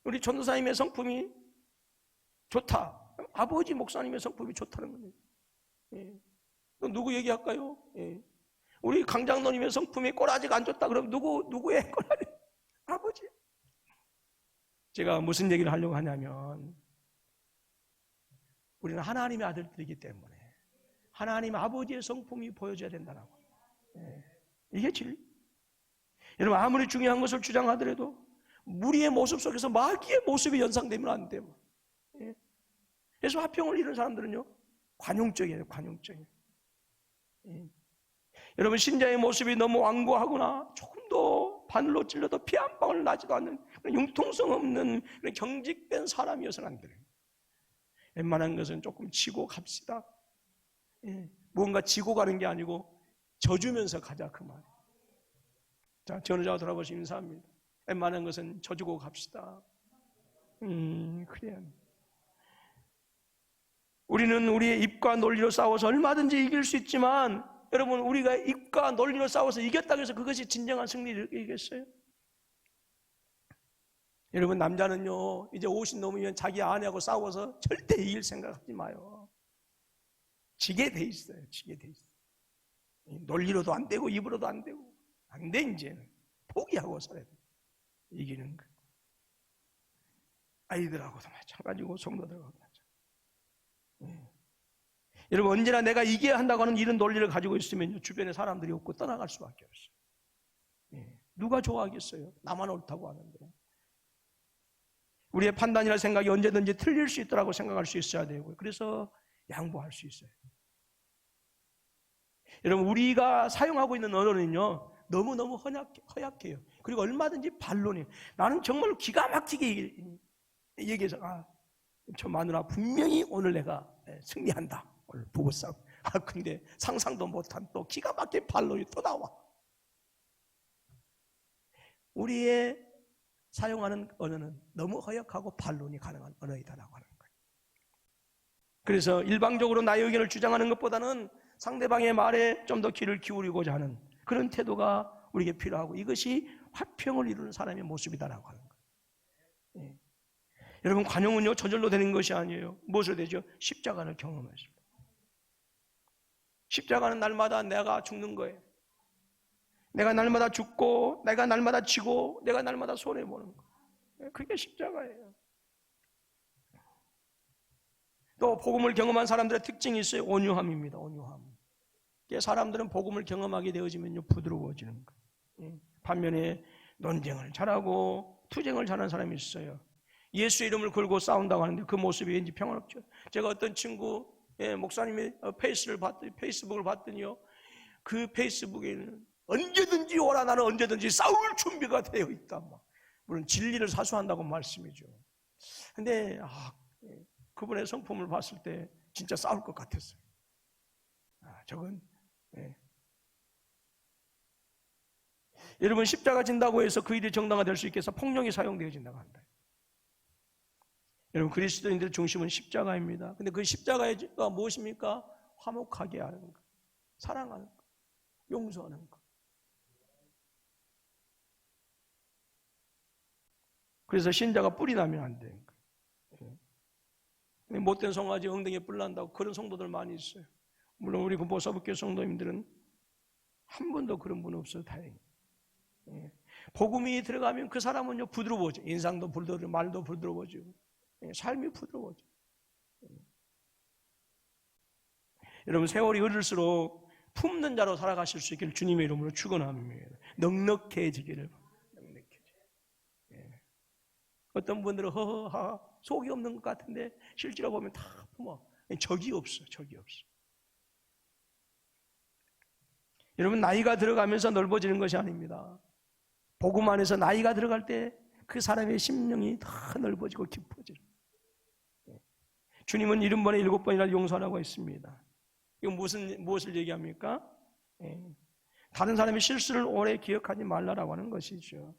S1: 우리 전도사님의 성품이 좋다. 아버지 목사님의 성품이 좋다는 거예요. 누구 얘기할까요? 우리 강장로님의 성품이 꼬라지가 안 좋다. 그럼 누구의 꼬라지? 아버지. 제가 무슨 얘기를 하려고 하냐면, 우리는 하나님의 아들들이기 때문에 하나님 아버지의 성품이 보여져야 된다고. 이게 진리. 여러분, 아무리 중요한 것을 주장하더라도 무리의 모습 속에서 마귀의 모습이 연상되면 안 돼요. 예. 그래서 화평을 이룬 사람들은요, 관용적이에요, 관용적이에요. 예. 여러분, 신자의 모습이 너무 완고하거나 조금 더 바늘로 찔러도 피 한 방울 나지도 않는 융통성 없는 그런 경직된 사람이어서는 안 돼요. 웬만한 것은 조금 지고 갑시다. 예. 뭔가 지고 가는 게 아니고 져주면서 가자, 그 말. 자, 전우자와 돌아보시면 인사합니다. 웬만한 것은 져주고 갑시다. 그래야 합니다. 우리는 우리의 입과 논리로 싸워서 얼마든지 이길 수 있지만, 여러분, 우리가 입과 논리로 싸워서 이겼다고 해서 그것이 진정한 승리를 이기겠어요? 여러분, 남자는요, 이제 50 넘으면 자기 아내하고 싸워서 절대 이길 생각하지 마요. 지게 돼 있어요. 지게 돼 있어요. 논리로도 안 되고 입으로도 안 되고 안 돼. 이제는 포기하고 살아야 돼. 이기는 거. 아이들하고도 마찬가지고 성도들하고도 마찬가지고. 여러분, 언제나 내가 이겨야 한다고 하는 이런 논리를 가지고 있으면 주변에 사람들이 없고 떠나갈 수밖에 없어요. 누가 좋아하겠어요? 나만 옳다고 하는데. 우리의 판단이나 생각이 언제든지 틀릴 수 있더라고 생각할 수 있어야 되고요. 그래서 양보할 수 있어요. 여러분, 우리가 사용하고 있는 언어는요, 너무너무 허약해요. 그리고 얼마든지 반론이에요. 나는 정말로 기가 막히게 얘기해서, 저 마누라 분명히 오늘 내가 승리한다. 오늘 부부싸움. 근데 상상도 못한 또 기가 막힌 반론이 또 나와. 우리의 사용하는 언어는 너무 허약하고 반론이 가능한 언어이다라고 하는 거예요. 그래서 일방적으로 나의 의견을 주장하는 것보다는 상대방의 말에 좀 더 귀를 기울이고자 하는 그런 태도가 우리에게 필요하고, 이것이 화평을 이루는 사람의 모습이다라고 하는 거예요. 예. 여러분, 관용은요, 저절로 되는 것이 아니에요. 무엇을 되죠? 십자가를 경험했습니다. 십자가는 날마다 내가 죽는 거예요. 내가 날마다 죽고, 내가 날마다 지고, 내가 날마다 손해보는 거예요. 그게 십자가예요. 또 복음을 경험한 사람들의 특징이 있어요. 온유함입니다. 온유함. 사람들은 복음을 경험하게 되어지면요, 부드러워지는 거예요. 반면에 논쟁을 잘하고 투쟁을 잘하는 사람이 있어요. 예수 이름을 걸고 싸운다고 하는데 그 모습이 왠지 평화롭죠. 제가 어떤 친구, 목사님의 페이스북을 봤더니요, 그 페이스북에는 언제든지 오라, 나는 언제든지 싸울 준비가 되어 있다. 물론 진리를 사수한다고 말씀이죠. 근데 그분의 성품을 봤을 때 진짜 싸울 것 같았어요. 저건 여러분, 십자가 진다고 해서 그 일이 정당화될 수 있게 해서 폭력이 사용되어진다고 한다. 여러분, 그리스도인들의 중심은 십자가입니다. 근데 그 십자가가 무엇입니까? 화목하게 하는 것, 사랑하는 것, 용서하는 것. 그래서 신자가 뿔이 나면 안 되는 거예요. 못된 송아지 엉덩이에 뿔 난다고 그런 성도들 많이 있어요. 물론 우리 보사북교 성도님들은 한 번도 그런 분 없어요. 다행히. 복음이 들어가면 그 사람은요, 부드러워져. 인상도 부드러워지고 말도 부드러워지고 삶이 부드러워져. 여러분, 세월이 흐를수록 품는 자로 살아가실 수 있기를 주님의 이름으로 축원합니다. 넉넉해지기를. 어떤 분들은 허허하 속이 없는 것 같은데 실제로 보면 다 품어. 적이 없어. 적이 없어. 여러분, 나이가 들어가면서 넓어지는 것이 아닙니다. 복음 안에서 나이가 들어갈 때 그 사람의 심령이 더 넓어지고 깊어져요. 주님은 70번에 7번이나 용서하라고 했습니다. 이건 무엇을 얘기합니까? 다른 사람의 실수를 오래 기억하지 말라라고 하는 것이죠.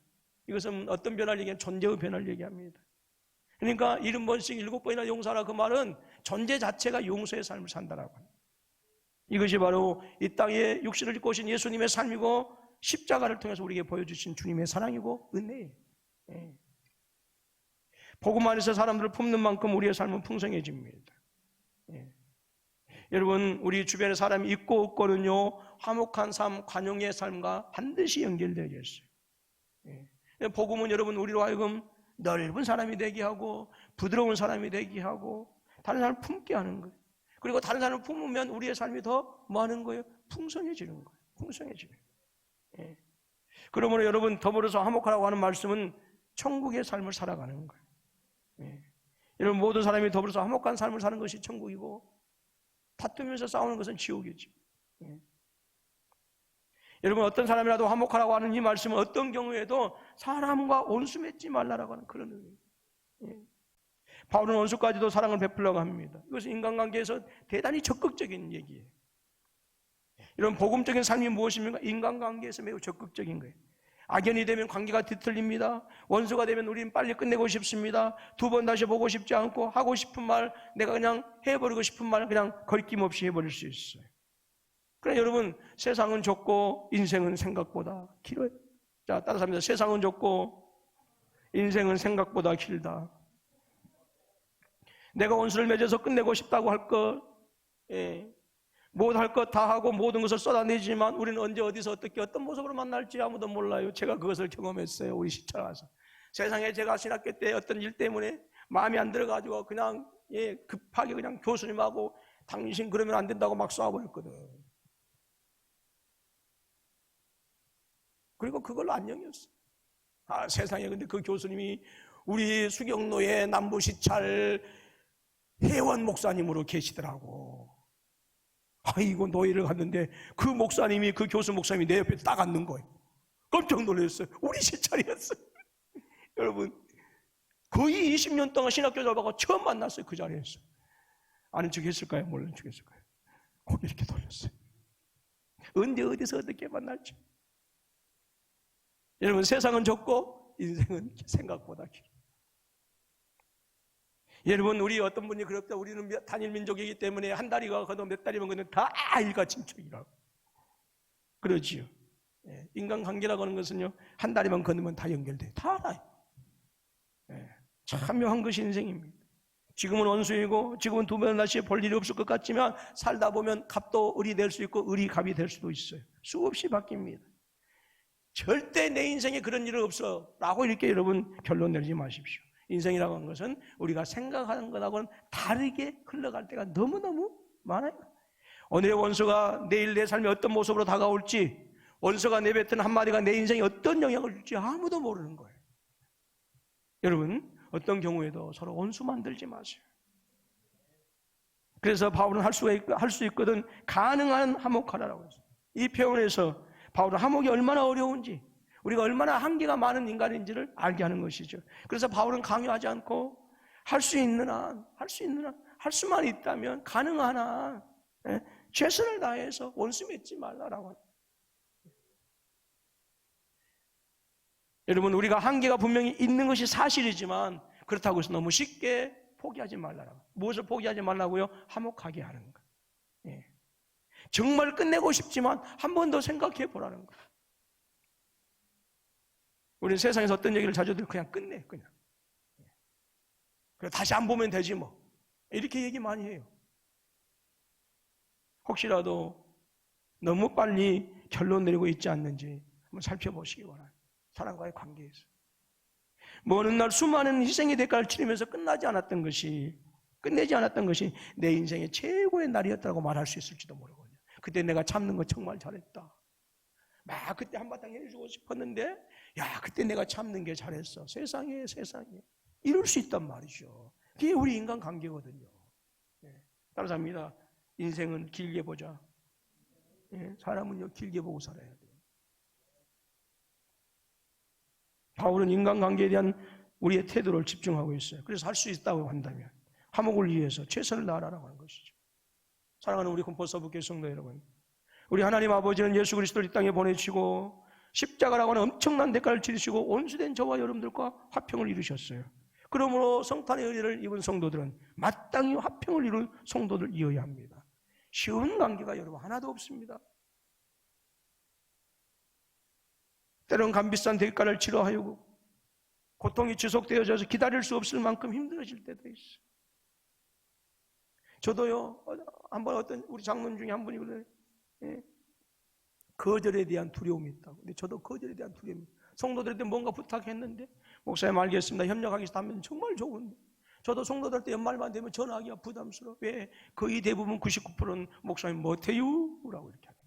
S1: 이것은 어떤 변화를 얘기하면 존재의 변화를 얘기합니다. 그러니까 70번씩 7번이나 용서하라, 그 말은 존재 자체가 용서의 삶을 산다라고 합니다. 이것이 바로 이 땅에 육신을 입고 오신 예수님의 삶이고, 십자가를 통해서 우리에게 보여주신 주님의 사랑이고 은혜예요. 복음 안에서 사람들을 품는 만큼 우리의 삶은 풍성해집니다. 여러분, 우리 주변에 사람이 있고 없고는요, 화목한 삶, 관용의 삶과 반드시 연결되어 있어요. 복음은 여러분, 우리로 하여금 넓은 사람이 되게 하고 부드러운 사람이 되게 하고 다른 사람을 품게 하는 거예요. 그리고 다른 사람을 품으면 우리의 삶이 더 뭐 하는 거예요? 풍성해지는 거예요. 풍성해지는 거예요. 그러므로 여러분, 더불어서 화목하라고 하는 말씀은 천국의 삶을 살아가는 거예요. 예. 여러분, 모든 사람이 더불어서 화목한 삶을 사는 것이 천국이고 다투면서 싸우는 것은 지옥이죠. 예. 여러분, 어떤 사람이라도 화목하라고 하는 이 말씀은 어떤 경우에도 사람과 원수 맺지 말라라고 하는 그런 의미입니다. 예. 바울은 원수까지도 사랑을 베풀려고 합니다. 이것은 인간관계에서 대단히 적극적인 얘기예요. 이런 복음적인 삶이 무엇입니까? 인간관계에서 매우 적극적인 거예요. 악연이 되면 관계가 뒤틀립니다. 원수가 되면 우리는 빨리 끝내고 싶습니다. 두 번 다시 보고 싶지 않고 하고 싶은 말, 내가 그냥 해버리고 싶은 말 그냥 거리낌없이 해버릴 수 있어요. 그러나 여러분, 세상은 좁고 인생은 생각보다 길어요. 자, 따라서 합니다. 세상은 좁고 인생은 생각보다 길다. 내가 원수를 맺어서 끝내고 싶다고 할 것, 못 할 것 다 하고 모든 것을 쏟아내지만 우리는 언제 어디서 어떻게 어떤 모습으로 만날지 아무도 몰라요. 제가 그것을 경험했어요. 우리 시차 가서. 세상에 제가 신학교 때 어떤 일 때문에 마음에 안 들어가지고 그냥 급하게 그냥 교수님하고 당신 그러면 안 된다고 막 쏴버렸거든. 그리고 그걸로 안녕이었어. 아, 세상에. 근데 그 교수님이 우리 수경로의 남부시찰 회원 목사님으로 계시더라고. 아이고, 노예를 갔는데 그 목사님이, 그 교수 목사님이 내 옆에 딱 앉는 거예요. 깜짝 놀랐어요. 우리 시찰이었어요. 여러분, 거의 20년 동안 신학교 잡아가 처음 만났어요. 그 자리에서. 아는 척 했을까요? 모르는 척 했을까요? 고개 이렇게 돌렸어요. 언제 어디서 어떻게 만날지. 여러분, 세상은 좁고 인생은 생각보다 길어요. 여러분, 우리 어떤 분이 그렇다. 우리는 단일 민족이기 때문에 한 다리가 건너 몇 다리만 건너 다 일가친척이라고 그러지요. 인간관계라고 하는 것은요, 한 다리만 건너면 다 연결돼요. 다 알아요. 참 묘한 것이 인생입니다. 지금은 원수이고 지금은 두 번 다시 볼 일이 없을 것 같지만 살다 보면 갑도 을이 될 수 있고 을이 갑이 될 수도 있어요. 수없이 바뀝니다. 절대 내 인생에 그런 일은 없어 라고 이렇게 여러분 결론 내리지 마십시오. 인생이라고 하는 것은 우리가 생각하는 것하고는 다르게 흘러갈 때가 너무너무 많아요. 오늘의 원수가 내일 내 삶에 어떤 모습으로 다가올지, 원수가 내뱉은 한마디가 내 인생에 어떤 영향을 줄지 아무도 모르는 거예요. 여러분, 어떤 경우에도 서로 원수 만들지 마세요. 그래서 바울은 할 수 있거든 가능한 화목하라고 했어요. 이 표현에서 바울은 화목이 얼마나 어려운지, 우리가 얼마나 한계가 많은 인간인지를 알게 하는 것이죠. 그래서 바울은 강요하지 않고 할 수 있는 한, 할 수만 있다면 가능한 한 최선을 다해서 원수 맺지 말라라고 합니다. 여러분, 우리가 한계가 분명히 있는 것이 사실이지만 그렇다고 해서 너무 쉽게 포기하지 말라라고. 무엇을 포기하지 말라고요? 화목하게 하는 것. 정말 끝내고 싶지만 한 번 더 생각해 보라는 거예요. 우리는 세상에서 어떤 얘기를 자주 들고 그냥 끝내, 그냥. 다시 안 보면 되지 뭐. 이렇게 얘기 많이 해요. 혹시라도 너무 빨리 결론 내리고 있지 않는지 한번 살펴보시기 바랍니다. 사람과의 관계에서. 어느 날 수많은 희생의 대가를 치르면서 끝내지 않았던 것이 내 인생의 최고의 날이었다고 말할 수 있을지도 모르거든요. 그때 내가 참는 거 정말 잘했다. 막 그때 한바탕 해주고 싶었는데, 야, 그때 내가 참는 게 잘했어. 세상에. 이럴 수 있단 말이죠. 그게 우리 인간 관계거든요. 따라서 합니다. 인생은 길게 보자. 사람은요, 길게 보고 살아야 돼요. 바울은 인간관계에 대한 우리의 태도를 집중하고 있어요. 그래서 할 수 있다고 한다면 화목을 위해서 최선을 다하라고 하는 것이죠. 사랑하는 우리 공포서부교회 성도 여러분, 우리 하나님 아버지는 예수 그리스도를 이 땅에 보내시고 십자가라고 하는 엄청난 대가를 치르시고 온수된 저와 여러분들과 화평을 이루셨어요. 그러므로 성탄의 의례를 입은 성도들은 마땅히 화평을 이룬 성도들이어야 합니다. 쉬운 관계가 여러분 하나도 없습니다. 때로는 값비싼 대가를 치러하고 고통이 지속되어져서 기다릴 수 없을 만큼 힘들어질 때도 있어요. 저도요, 한번 어떤 우리 장로님 중에 한 분이 그래요. 거절에 대한 두려움이 있다고. 근데 저도 거절에 대한 두려움이 있어요. 성도들한테 뭔가 부탁했는데 목사님 알겠습니다. 협력하겠습니다 하면 정말 좋은데 저도 성도들한테 연말만 되면 전화하기가 부담스러워. 왜? 거의 대부분 99%는 목사님 못해요? 라고 이렇게 합니다.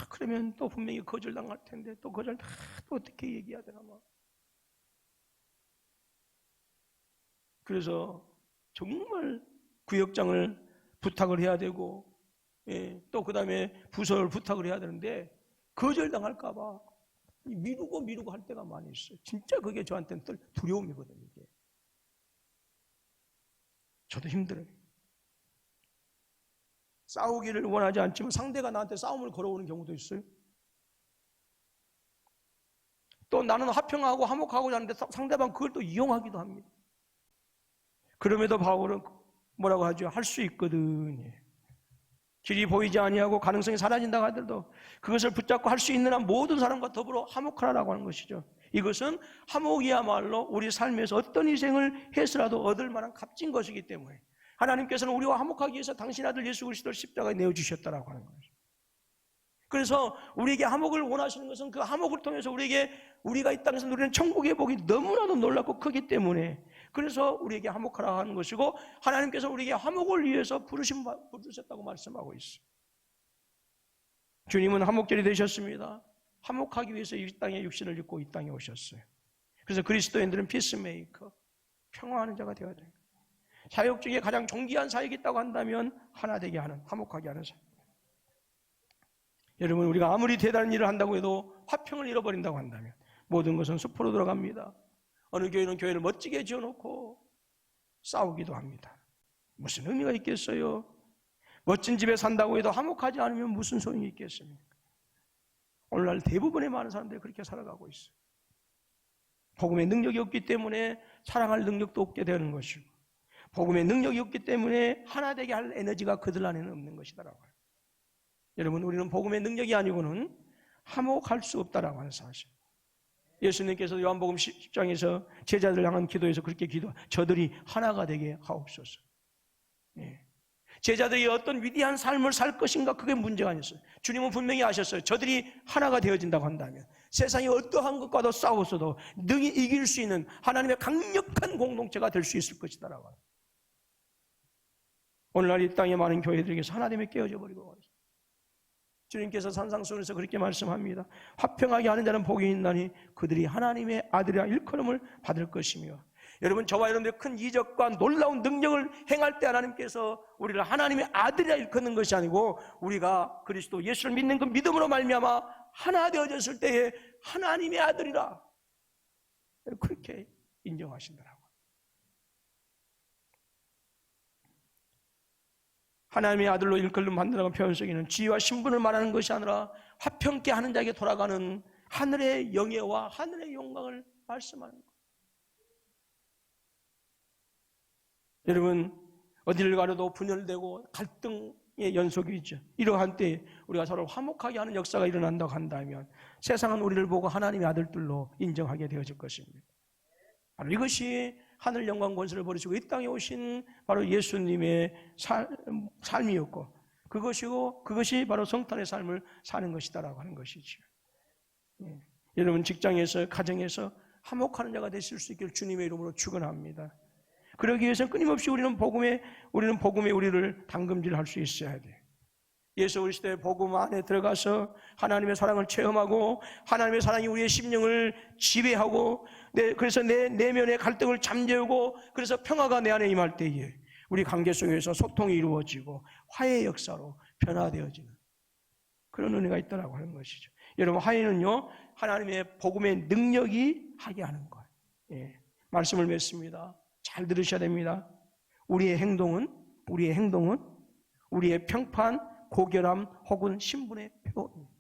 S1: 그러면 또 분명히 거절당할 텐데 또 거절 또 어떻게 얘기해야 되나 막. 그래서 정말 구역장을 부탁을 해야 되고, 또 그 다음에 부서를 부탁을 해야 되는데 거절당할까 봐 미루고 할 때가 많이 있어요. 진짜 그게 저한테는 두려움이거든요. 이게. 저도 힘들어요. 싸우기를 원하지 않지만 상대가 나한테 싸움을 걸어오는 경우도 있어요. 또 나는 화평하고 화목하고자 하는데 상대방 그걸 또 이용하기도 합니다. 그럼에도 바울은 뭐라고 하죠? 할 수 있거든. 길이 보이지 아니하고 가능성이 사라진다고 하더라도 그것을 붙잡고 할 수 있는 한 모든 사람과 더불어 화목하라고 하는 것이죠. 이것은 화목이야말로 우리 삶에서 어떤 희생을 해서라도 얻을 만한 값진 것이기 때문에 하나님께서는 우리와 화목하기 위해서 당신 아들 예수 그리스도를 십자가에 내어주셨다라고 하는 거죠. 그래서 우리에게 화목을 원하시는 것은 그 화목을 통해서 우리가 이 땅에서 누리는 천국의 복이 너무나도 놀랍고 크기 때문에 그래서 우리에게 화목하라 하는 것이고 하나님께서 우리에게 화목을 위해서 부르셨다고 말씀하고 있어요. 주님은 화목절이 되셨습니다. 화목하기 위해서 이 땅에 육신을 입고 이 땅에 오셨어요. 그래서 그리스도인들은 피스메이커, 평화하는 자가 되어야 돼요. 사역 중에 가장 존귀한 사역이 있다고 한다면 하나 되게 하는, 화목하게 하는 사역. 여러분, 우리가 아무리 대단한 일을 한다고 해도 화평을 잃어버린다고 한다면 모든 것은 숲으로 들어갑니다. 어느 교회는 교회를 멋지게 지어놓고 싸우기도 합니다. 무슨 의미가 있겠어요? 멋진 집에 산다고 해도 화목하지 않으면 무슨 소용이 있겠습니까? 오늘날 대부분의 많은 사람들이 그렇게 살아가고 있어요. 복음의 능력이 없기 때문에 사랑할 능력도 없게 되는 것이고 복음의 능력이 없기 때문에 하나 되게 할 에너지가 그들 안에는 없는 것이다라고요. 여러분, 우리는 복음의 능력이 아니고는 화목할 수 없다라고 하는 사실. 예수님께서 요한복음 10장에서 제자들을 향한 기도에서 그렇게 저들이 하나가 되게 하옵소서. 제자들이 어떤 위대한 삶을 살 것인가 그게 문제가 아니었어요. 주님은 분명히 아셨어요. 저들이 하나가 되어진다고 한다면 세상이 어떠한 것과도 싸웠어도 능히 이길 수 있는 하나님의 강력한 공동체가 될 수 있을 것이다라고. 오늘날 이 땅의 많은 교회들에게서 하나님이 깨어져 버리고 있어요. 주님께서 산상수훈에서 그렇게 말씀합니다. 화평하게 하는 자는 복이 있나니 그들이 하나님의 아들이라 일컬음을 받을 것이며. 여러분, 저와 여러분들의 큰 이적과 놀라운 능력을 행할 때 하나님께서 우리를 하나님의 아들이라 일컫는 것이 아니고 우리가 그리스도 예수를 믿는 그 믿음으로 말미암아 하나 되어졌을 때에 하나님의 아들이라 그렇게 인정하신다라고. 하나님의 아들로 일컬음 받는다는 표현 속에는 지위와 신분을 말하는 것이 아니라 화평케 하는 자에게 돌아가는 하늘의 영예와 하늘의 영광을 말씀하는 거예요. 여러분, 어디를 가려도 분열되고 갈등의 연속이 있죠. 이러한 때에 우리가 서로 화목하게 하는 역사가 일어난다고 한다면 세상은 우리를 보고 하나님의 아들들로 인정하게 되어질 것입니다. 바로 이것이 하늘 영광 권세를 버리시고 이 땅에 오신 바로 예수님의 삶이었고 그것이 바로 성탄의 삶을 사는 것이다라고 하는 것이죠. 여러분, 직장에서 가정에서 화목하는 자가 되실 수 있기를 주님의 이름으로 축원합니다. 그러기 위해서는 끊임없이 우리는 복음에 우리를 담금질할 수 있어야 돼요. 예수 그리스도의 복음 안에 들어가서 하나님의 사랑을 체험하고 하나님의 사랑이 우리의 심령을 지배하고 그래서 내 내면의 갈등을 잠재우고 그래서 평화가 내 안에 임할 때에 우리 관계 속에서 소통이 이루어지고 화해의 역사로 변화되어지는 그런 은혜가 있다라고 하는 것이죠. 여러분, 화해는요 하나님의 복음의 능력이 하게 하는 거예요. 말씀을 맺습니다. 잘 들으셔야 됩니다. 우리의 행동은 우리의 평판, 고결함 혹은 신분의 표현입니다.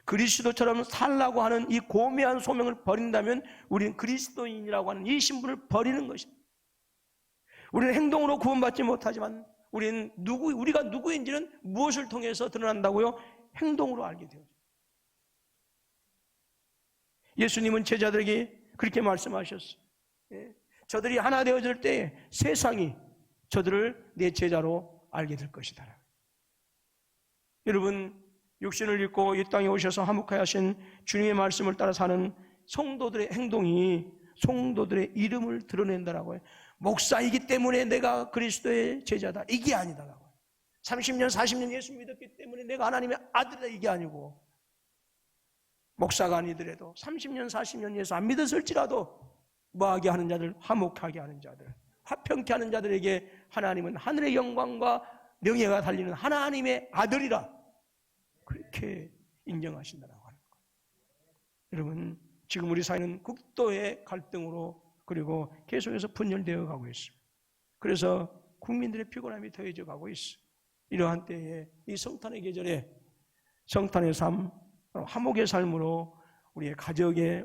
S1: 그리스도처럼 살라고 하는 이 고매한 소명을 버린다면 우리는 그리스도인이라고 하는 이 신분을 버리는 것입니다. 우리는 행동으로 구원받지 못하지만 우리가 누구인지는 무엇을 통해서 드러난다고요? 행동으로 알게 되어요. 예수님은 제자들에게 그렇게 말씀하셨어요. 저들이 하나 되어질 때 세상이 저들을 내 제자로 알게 될 것이다. 여러분, 육신을 입고 이 땅에 오셔서 화목하게 하신 주님의 말씀을 따라 사는 성도들의 행동이 성도들의 이름을 드러낸다라고 해요. 목사이기 때문에 내가 그리스도의 제자다, 이게 아니다라고 해요. 30년, 40년 예수 믿었기 때문에 내가 하나님의 아들이다 이게 아니고, 목사가 아니더라도 30년, 40년 예수 안 믿었을지라도 뭐하게 하는 자들, 화목하게 하는 자들, 화평케 하는 자들에게 하나님은 하늘의 영광과 명예가 달리는 하나님의 아들이라 그렇게 인정하신다라고 하는 거예요. 여러분, 지금 우리 사회는 극도의 갈등으로 그리고 계속해서 분열되어 가고 있습니다. 그래서 국민들의 피곤함이 더해져 가고 있어요. 이러한 때에 이 성탄의 계절에 성탄의 삶, 화목의 삶으로 우리의 가족에게,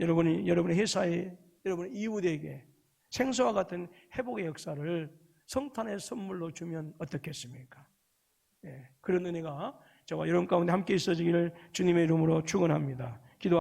S1: 여러분의 회사에, 여러분의 이웃에게 생수와 같은 회복의 역사를 성탄의 선물로 주면 어떻겠습니까? 그런 은혜가 저와 여러분 가운데 함께 있어지기를 주님의 이름으로 축원합니다.